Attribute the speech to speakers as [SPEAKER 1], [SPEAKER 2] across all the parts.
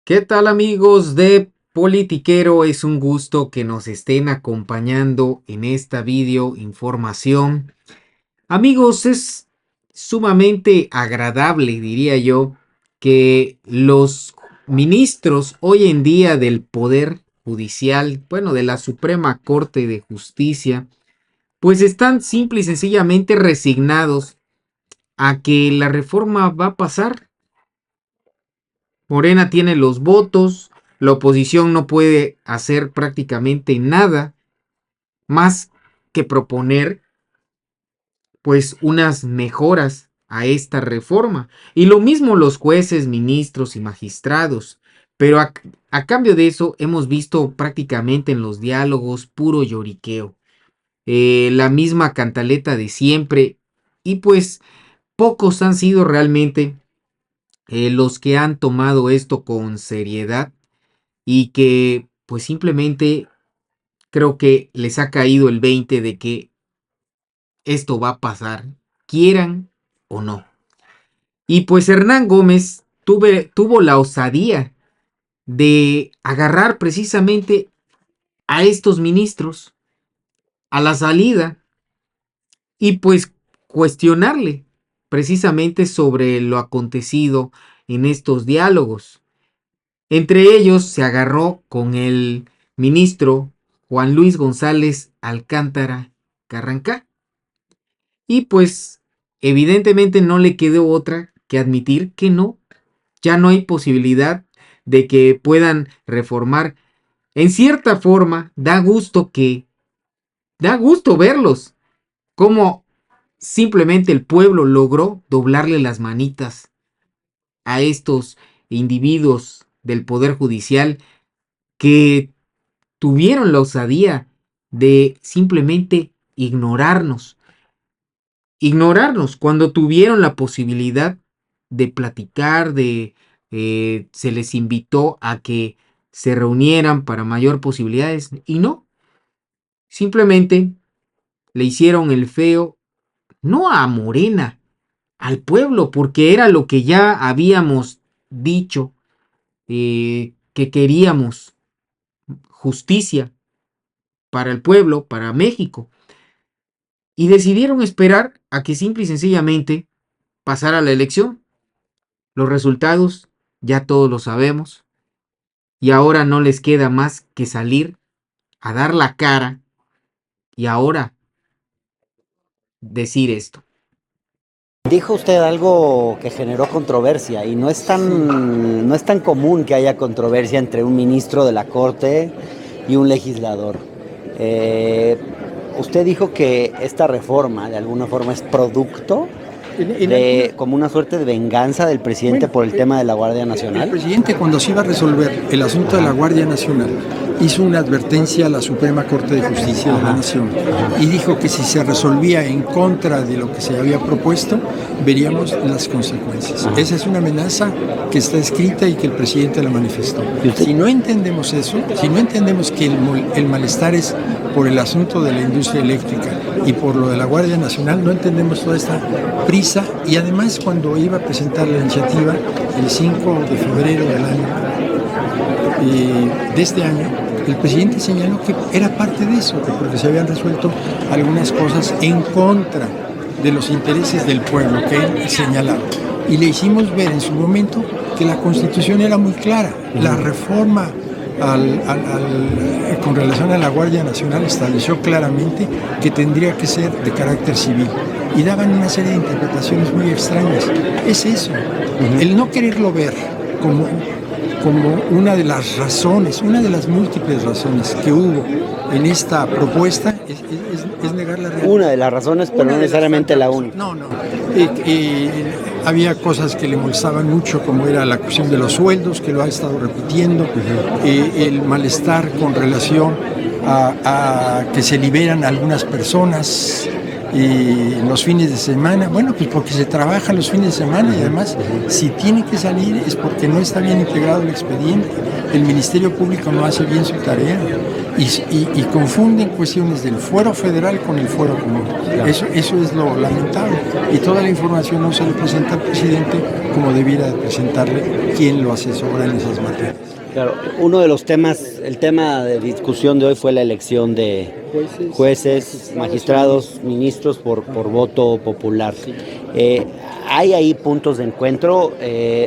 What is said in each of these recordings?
[SPEAKER 1] ¿Qué tal amigos de Politiquero? Es un gusto que nos estén acompañando en esta video información. Amigos, es sumamente agradable, diría yo, que los ministros hoy en día del Poder Judicial, bueno, de la Suprema Corte de Justicia, pues están simple y sencillamente resignados a que la reforma va a pasar. Morena tiene los votos, la oposición no puede hacer prácticamente nada más que proponer pues unas mejoras a esta reforma. Y lo mismo los jueces, ministros y magistrados. Pero a cambio de eso hemos visto prácticamente en los diálogos puro lloriqueo. La misma cantaleta de siempre. Y pues pocos han sido realmente los que han tomado esto con seriedad y que pues simplemente creo que les ha caído el 20 de que esto va a pasar, quieran o no. Y pues Hernán Gómez tuvo la osadía de agarrar precisamente a estos ministros a la salida y pues cuestionarle precisamente sobre lo acontecido en estos diálogos. Entre ellos se agarró con el ministro Juan Luis González Alcántara Carrancá. Y pues evidentemente no le quedó otra que admitir que no, ya no hay posibilidad de que puedan reformar. En cierta forma, da gusto verlos, como simplemente el pueblo logró doblarle las manitas a estos individuos del Poder Judicial que tuvieron la osadía de simplemente ignorarnos cuando tuvieron la posibilidad de platicar, se les invitó a que se reunieran para mayor posibilidades y no, simplemente le hicieron el feo, no a Morena, al pueblo, porque era lo que ya habíamos dicho, que queríamos justicia para el pueblo, para México. Y decidieron esperar a que simple y sencillamente pasara la elección. Los resultados ya todos lo sabemos. Y ahora no les queda más que salir a dar la cara y ahora decir esto.
[SPEAKER 2] Dijo usted algo que generó controversia y no es tan común que haya controversia entre un ministro de la Corte y un legislador. Usted dijo que esta reforma de alguna forma es producto de como una suerte de venganza del presidente por el tema de la Guardia Nacional.
[SPEAKER 3] El presidente, cuando se iba a resolver el asunto de la Guardia Nacional, hizo una advertencia a la Suprema Corte de Justicia de la Nación y dijo que si se resolvía en contra de lo que se había propuesto, veríamos las consecuencias. Esa es una amenaza que está escrita y que el presidente la manifestó. Si no entendemos eso, si no entendemos que el malestar es por el asunto de la industria eléctrica y por lo de la Guardia Nacional, no entendemos toda esta prisa. Y además, cuando iba a presentar la iniciativa el 5 de febrero del año, de este año, el presidente señaló que era parte de eso, porque se habían resuelto algunas cosas en contra de los intereses del pueblo que él señalaba. Y le hicimos ver en su momento que la Constitución era muy clara. La reforma con relación a la Guardia Nacional estableció claramente que tendría que ser de carácter civil y daban una serie de interpretaciones muy extrañas. Es eso, el no quererlo ver como una de las razones, una de las múltiples razones que hubo en esta propuesta es negar la realidad.
[SPEAKER 2] Una de las razones, pero no necesariamente la única.
[SPEAKER 3] No. Había cosas que le molestaban mucho, como era la cuestión de los sueldos, que lo ha estado repitiendo, el malestar con relación a que se liberan algunas personas y los fines de semana. Bueno, pues porque se trabaja los fines de semana y además si tiene que salir es porque no está bien integrado el expediente. El Ministerio Público no hace bien su tarea y confunden cuestiones del fuero federal con el fuero común. Claro. Eso es lo lamentable. Y toda la información no se le presenta al presidente como debiera presentarle quien lo asesora en esas materias.
[SPEAKER 2] Claro, uno de los temas, el tema de discusión de hoy fue la elección de jueces, magistrados, ministros por voto popular. Hay ahí puntos de encuentro,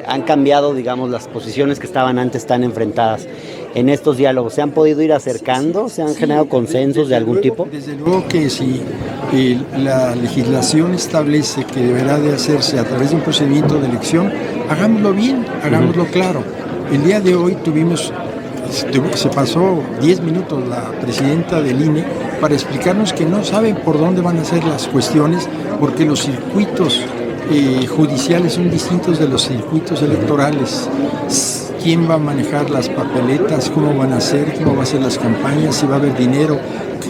[SPEAKER 2] han cambiado, digamos, las posiciones que estaban antes tan enfrentadas en estos diálogos. ¿Se han podido ir acercando? ¿Se han generado consensos de algún tipo?
[SPEAKER 3] Desde luego que si la legislación establece que deberá de hacerse a través de un procedimiento de elección, hagámoslo bien, hagámoslo claro. El día de hoy se pasó 10 minutos la presidenta del INE para explicarnos que no saben por dónde van a ser las cuestiones porque los circuitos judiciales son distintos de los circuitos electorales. ¿Quién va a manejar las papeletas? ¿Cómo van a ser? ¿Cómo van a ser las campañas? ¿Si va a haber dinero?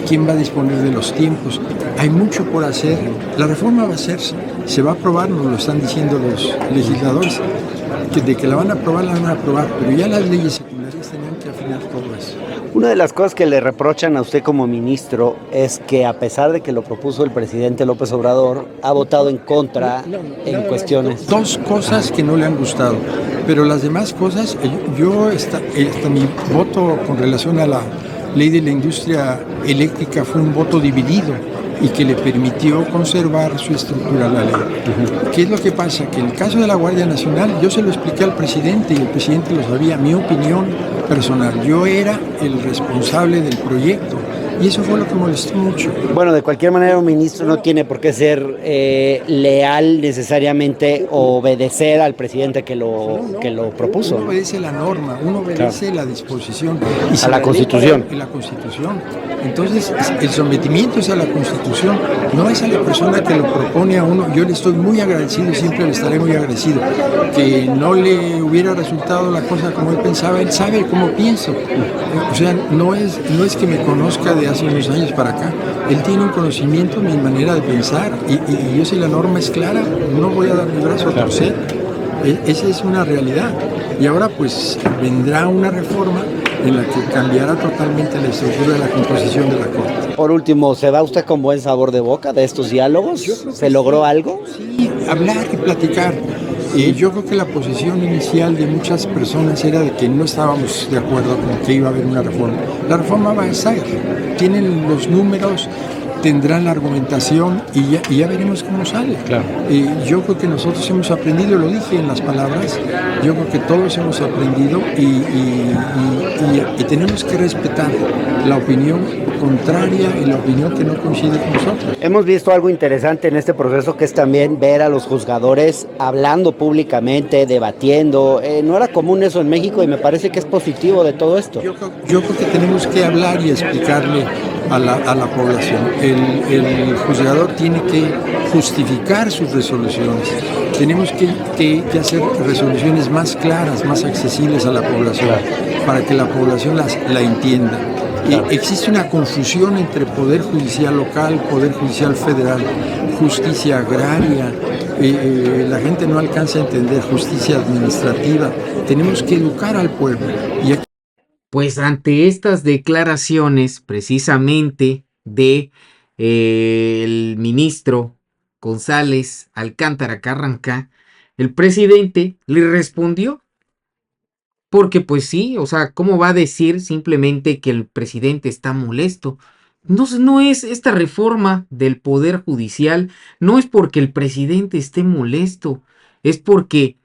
[SPEAKER 3] ¿Quién va a disponer de los tiempos? Hay mucho por hacer. La reforma va a hacerse. Se va a aprobar, nos lo están diciendo los legisladores. De que la van a aprobar, pero ya las leyes secundarias tenían que afinar todo eso.
[SPEAKER 2] Una de las cosas que le reprochan a usted como ministro es que a pesar de que lo propuso el presidente López Obrador, ha votado en contra en cuestiones.
[SPEAKER 3] Dos cosas que no le han gustado, pero las demás cosas, hasta mi voto con relación a la ley de la industria eléctrica fue un voto dividido y que le permitió conservar su estructura la ley. ¿Qué es lo que pasa? Que en el caso de la Guardia Nacional, yo se lo expliqué al presidente y el presidente lo sabía, mi opinión personal, yo era el responsable del proyecto y eso fue lo que molestó mucho.
[SPEAKER 2] Bueno, de cualquier manera un ministro no tiene por qué ser leal necesariamente o obedecer al presidente que lo propuso.
[SPEAKER 3] Uno obedece la norma, uno obedece la disposición.
[SPEAKER 2] Y a la Constitución.
[SPEAKER 3] Y la Constitución. Entonces, el sometimiento es a la Constitución, no es a la persona que lo propone a uno. Yo le estoy muy agradecido y siempre le estaré muy agradecido. Que no le hubiera resultado la cosa como él pensaba, él sabe cómo pienso. O sea, no es que me conozca de hace unos años para acá. Él tiene un conocimiento, mi manera de pensar, y yo si la norma es clara, no voy a dar mi brazo a torcer. Esa es una realidad. Y ahora pues vendrá una reforma en la que cambiará totalmente la estructura de la composición de la Corte.
[SPEAKER 2] Por último, ¿se va usted con buen sabor de boca de estos diálogos? ¿Se logró algo?
[SPEAKER 3] Sí, hablar y platicar. Yo creo que la posición inicial de muchas personas era de que no estábamos de acuerdo con que iba a haber una reforma. La reforma va a estar, tienen los números, tendrán la argumentación y ya veremos cómo sale.
[SPEAKER 2] Claro.
[SPEAKER 3] Yo creo que nosotros hemos aprendido, lo dije en las palabras, yo creo que todos hemos aprendido y tenemos que respetar la opinión contraria y la opinión que no coincide con nosotros.
[SPEAKER 2] Hemos visto algo interesante en este proceso que es también ver a los juzgadores hablando públicamente, debatiendo. No era común eso en México y me parece que es positivo de todo esto.
[SPEAKER 3] Yo creo que tenemos que hablar y explicarle a la población. El juzgador tiene que justificar sus resoluciones. Tenemos que hacer resoluciones más claras, más accesibles a la población, para que la población la entienda. Existe una confusión entre poder judicial local, poder judicial federal, justicia agraria. La gente no alcanza a entender justicia administrativa. Tenemos que educar al pueblo.
[SPEAKER 1] Pues ante estas declaraciones precisamente de el ministro González Alcántara Carranca, el presidente le respondió. Porque pues sí, o sea, ¿cómo va a decir simplemente que el presidente está molesto? No es esta reforma del Poder Judicial, no es porque el presidente esté molesto, es porque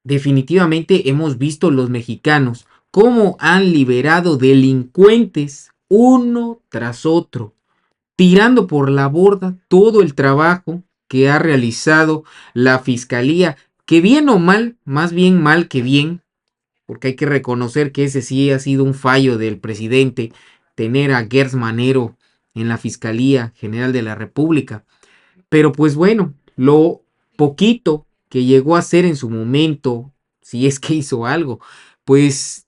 [SPEAKER 1] definitivamente hemos visto los mexicanos cómo han liberado delincuentes uno tras otro, tirando por la borda todo el trabajo que ha realizado la fiscalía, que bien o mal, más bien mal que bien, porque hay que reconocer que ese sí ha sido un fallo del presidente, tener a Gers Manero en la Fiscalía General de la República. Pero pues bueno, lo poquito que llegó a hacer en su momento, si es que hizo algo, pues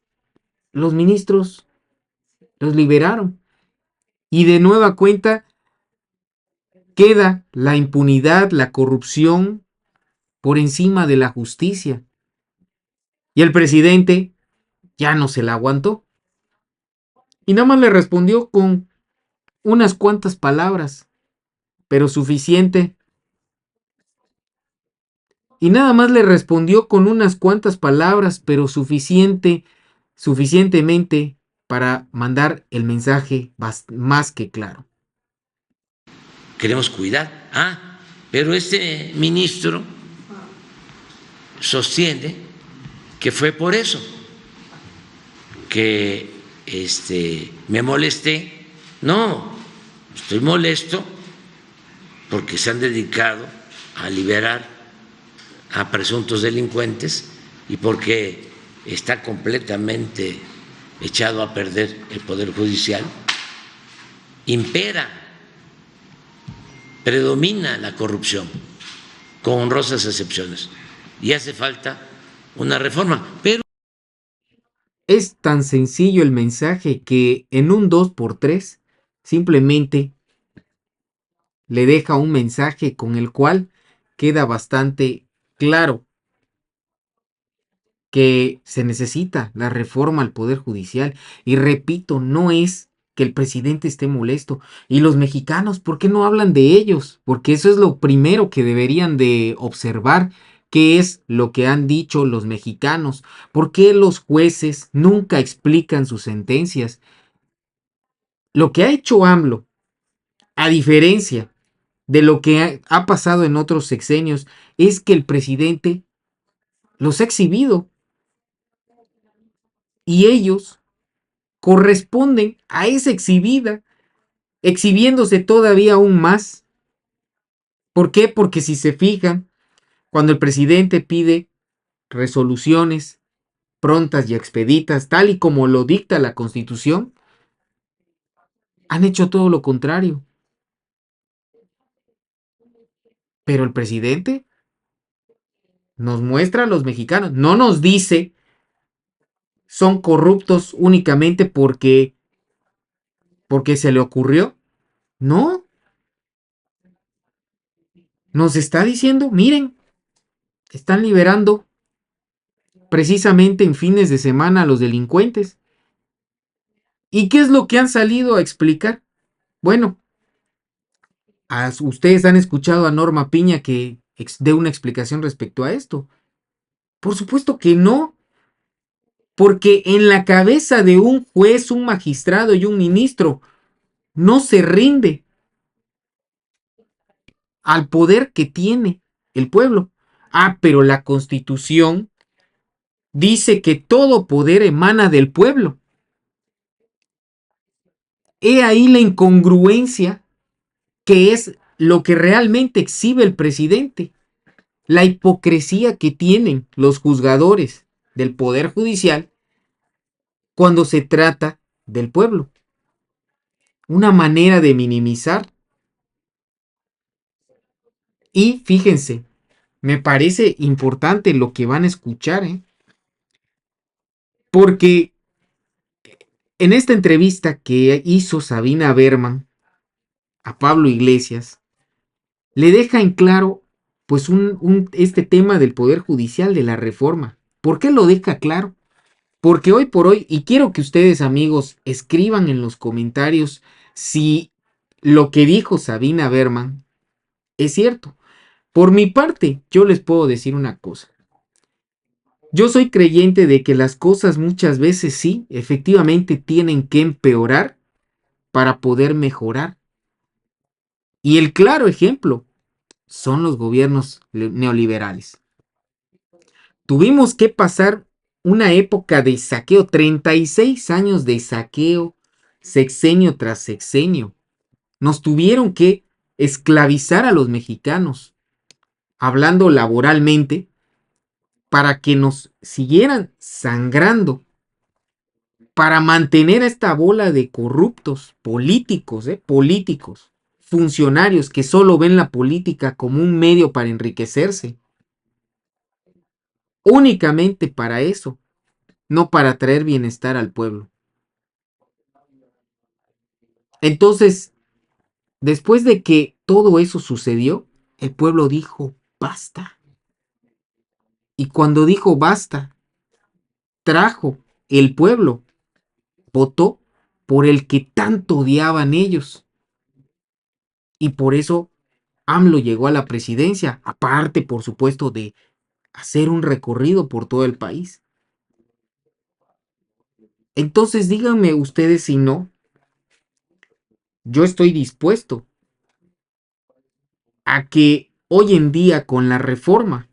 [SPEAKER 1] los ministros los liberaron. Y de nueva cuenta, queda la impunidad, la corrupción por encima de la justicia. Y el presidente ya no se la aguantó. Y nada más le respondió con unas cuantas palabras, pero suficiente. Y nada más le respondió con unas cuantas palabras, pero suficientemente para mandar el mensaje más que claro.
[SPEAKER 4] Queremos cuidar. Pero este ministro sostiene que fue por eso que me molesté. No, estoy molesto porque se han dedicado a liberar a presuntos delincuentes y porque está completamente echado a perder el Poder Judicial. Predomina la corrupción, con honrosas excepciones, y hace falta una reforma. Pero
[SPEAKER 1] es tan sencillo el mensaje que en un 2x3 simplemente le deja un mensaje con el cual queda bastante claro que se necesita la reforma al Poder Judicial. Y repito, no es que el presidente esté molesto. Y los mexicanos, ¿por qué no hablan de ellos? Porque eso es lo primero que deberían de observar. ¿Qué es lo que han dicho los mexicanos? ¿Por qué los jueces nunca explican sus sentencias? Lo que ha hecho AMLO, a diferencia de lo que ha pasado en otros sexenios, es que el presidente los ha exhibido. Y ellos corresponden a esa exhibida, exhibiéndose todavía aún más. ¿Por qué? Porque si se fijan, cuando el presidente pide resoluciones prontas y expeditas, tal y como lo dicta la Constitución, han hecho todo lo contrario. Pero el presidente nos muestra a los mexicanos, no nos dice son corruptos únicamente porque se le ocurrió. No, nos está diciendo, miren, están liberando precisamente en fines de semana a los delincuentes. ¿Y qué es lo que han salido a explicar? Bueno, ustedes han escuchado a Norma Piña que dé una explicación respecto a esto. Por supuesto que no, porque en la cabeza de un juez, un magistrado y un ministro no se rinde al poder que tiene el pueblo. Pero la Constitución dice que todo poder emana del pueblo. He ahí la incongruencia que es lo que realmente exhibe el presidente. La hipocresía que tienen los juzgadores del Poder Judicial cuando se trata del pueblo. Una manera de minimizar. Y fíjense, me parece importante lo que van a escuchar, porque en esta entrevista que hizo Sabina Berman a Pablo Iglesias, le deja en claro pues este tema del Poder Judicial, de la reforma. ¿Por qué lo deja claro? Porque hoy por hoy, y quiero que ustedes amigos escriban en los comentarios si lo que dijo Sabina Berman es cierto. Por mi parte, yo les puedo decir una cosa. Yo soy creyente de que las cosas muchas veces sí, efectivamente tienen que empeorar para poder mejorar. Y el claro ejemplo son los gobiernos neoliberales. Tuvimos que pasar una época de saqueo, 36 años de saqueo, sexenio tras sexenio. Nos tuvieron que esclavizar a los mexicanos, hablando laboralmente, para que nos siguieran sangrando, para mantener a esta bola de corruptos políticos, políticos, funcionarios que solo ven la política como un medio para enriquecerse. Únicamente para eso, no para traer bienestar al pueblo. Entonces, después de que todo eso sucedió, el pueblo dijo basta. Y cuando dijo basta, trajo el pueblo, votó por el que tanto odiaban ellos. Y por eso AMLO llegó a la presidencia, aparte, por supuesto, de hacer un recorrido por todo el país. Entonces díganme ustedes si no, yo estoy dispuesto a que hoy en día con la reforma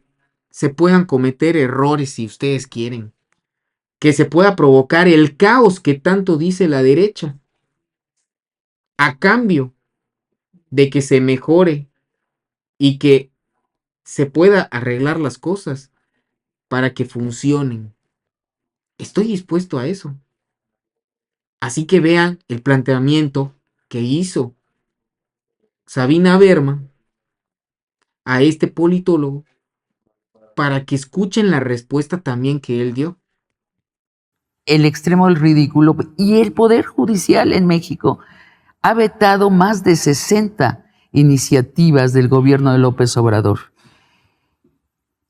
[SPEAKER 1] se puedan cometer errores si ustedes quieren, que se pueda provocar el caos que tanto dice la derecha, a cambio de que se mejore y que se pueda arreglar las cosas para que funcionen. Estoy dispuesto a eso. Así que vean el planteamiento que hizo Sabina Berman a este politólogo para que escuchen la respuesta también que él dio.
[SPEAKER 5] El extremo del ridículo. Y el Poder Judicial en México ha vetado más de 60 iniciativas del gobierno de López Obrador.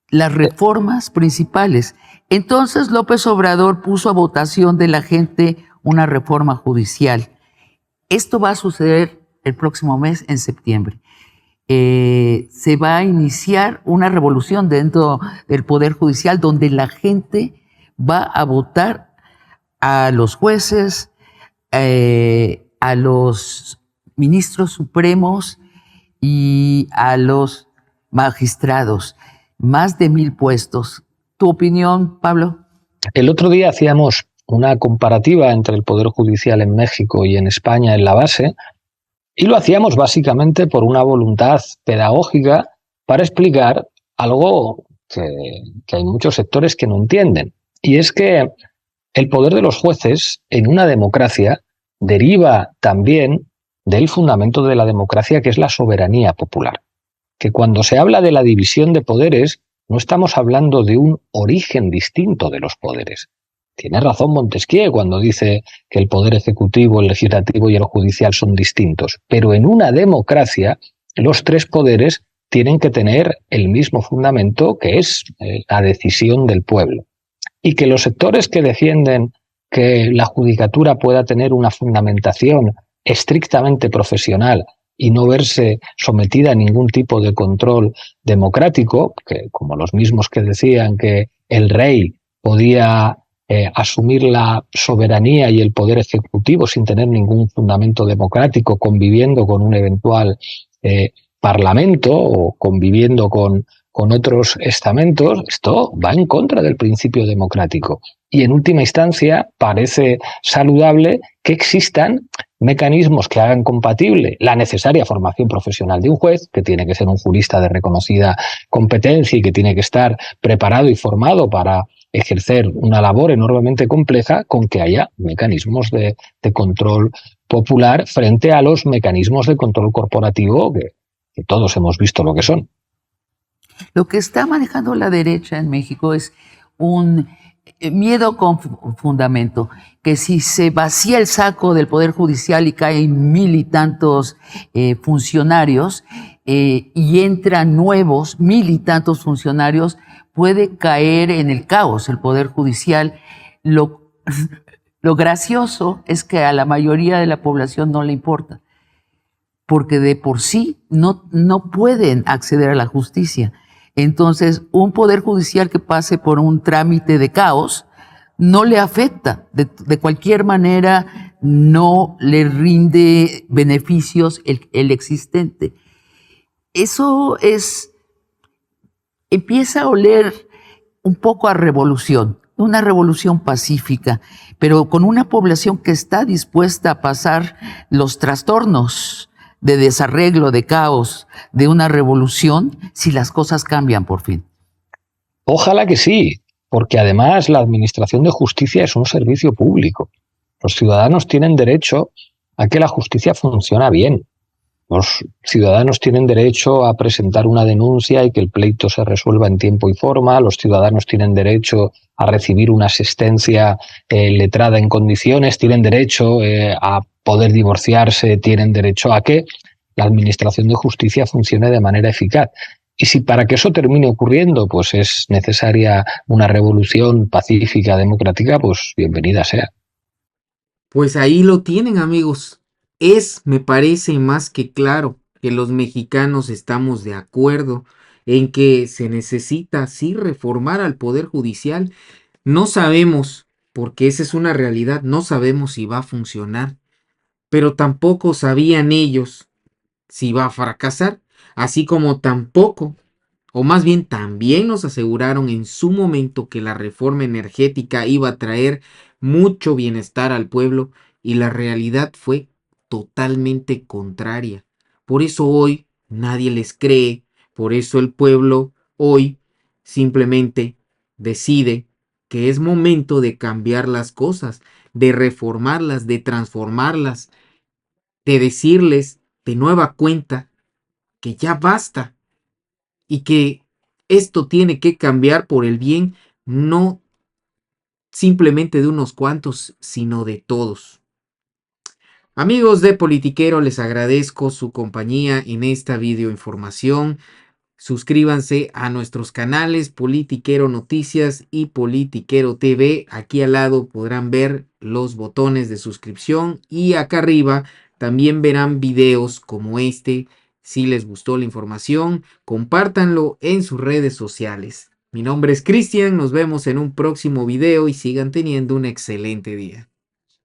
[SPEAKER 5] Las reformas principales. Entonces López Obrador puso a votación de la gente una reforma judicial. Esto va a suceder el próximo mes, en septiembre. Se va a iniciar una revolución dentro del Poder Judicial donde la gente va a votar a los jueces, a los ministros supremos y a los magistrados. Más de 1,000 puestos. ¿Tu opinión, Pablo?
[SPEAKER 6] El otro día hacíamos una comparativa entre el Poder Judicial en México y en España en la base, y lo hacíamos básicamente por una voluntad pedagógica para explicar algo que hay muchos sectores que no entienden. Y es que el poder de los jueces en una democracia deriva también del fundamento de la democracia, que es la soberanía popular. Que cuando se habla de la división de poderes, no estamos hablando de un origen distinto de los poderes. Tiene razón Montesquieu cuando dice que el poder ejecutivo, el legislativo y el judicial son distintos. Pero en una democracia, los tres poderes tienen que tener el mismo fundamento, que es la decisión del pueblo. Y que los sectores que defienden que la judicatura pueda tener una fundamentación estrictamente profesional y no verse sometida a ningún tipo de control democrático, que como los mismos que decían que el rey podía asumir la soberanía y el poder ejecutivo sin tener ningún fundamento democrático, conviviendo con un eventual parlamento o conviviendo con otros estamentos, esto va en contra del principio democrático. Y en última instancia parece saludable que existan mecanismos que hagan compatible la necesaria formación profesional de un juez, que tiene que ser un jurista de reconocida competencia y que tiene que estar preparado y formado para ejercer una labor enormemente compleja, con que haya mecanismos de control popular frente a los mecanismos de control corporativo que todos hemos visto lo que son.
[SPEAKER 5] Lo que está manejando la derecha en México es un miedo con fundamento, que si se vacía el saco del Poder Judicial y caen 1,000 y tantos funcionarios y entran nuevos 1,000 y tantos funcionarios, puede caer en el caos el Poder Judicial. Lo gracioso es que a la mayoría de la población no le importa, porque de por sí no pueden acceder a la justicia. Entonces, un poder judicial que pase por un trámite de caos no le afecta. De cualquier manera, no le rinde beneficios el existente. Eso empieza a oler un poco a revolución, una revolución pacífica, pero con una población que está dispuesta a pasar los trastornos de desarreglo, de caos, de una revolución, si las cosas cambian por fin.
[SPEAKER 6] Ojalá que sí, porque además la administración de justicia es un servicio público. Los ciudadanos tienen derecho a que la justicia funcione bien. Los ciudadanos tienen derecho a presentar una denuncia y que el pleito se resuelva en tiempo y forma. Los ciudadanos tienen derecho a recibir una asistencia letrada en condiciones, tienen derecho a poder divorciarse, tienen derecho a que la administración de justicia funcione de manera eficaz. Y si para que eso termine ocurriendo, pues es necesaria una revolución pacífica, democrática, pues bienvenida sea.
[SPEAKER 1] Pues ahí lo tienen, amigos. Me parece más que claro que los mexicanos estamos de acuerdo en que se necesita sí reformar al Poder Judicial. No sabemos, porque esa es una realidad, no sabemos si va a funcionar, pero tampoco sabían ellos si va a fracasar, así como tampoco, o más bien también nos aseguraron en su momento que la reforma energética iba a traer mucho bienestar al pueblo y la realidad fue totalmente contraria. Por eso hoy nadie les cree, por eso el pueblo hoy simplemente decide que es momento de cambiar las cosas, de reformarlas, de transformarlas, de decirles de nueva cuenta que ya basta y que esto tiene que cambiar por el bien no simplemente de unos cuantos, sino de todos. Amigos de Politiquero, les agradezco su compañía en esta videoinformación. Suscríbanse a nuestros canales Politiquero Noticias y Politiquero TV. Aquí al lado podrán ver los botones de suscripción y acá arriba también verán videos como este. Si les gustó la información, compártanlo en sus redes sociales. Mi nombre es Cristian, nos vemos en un próximo video y sigan teniendo un excelente día.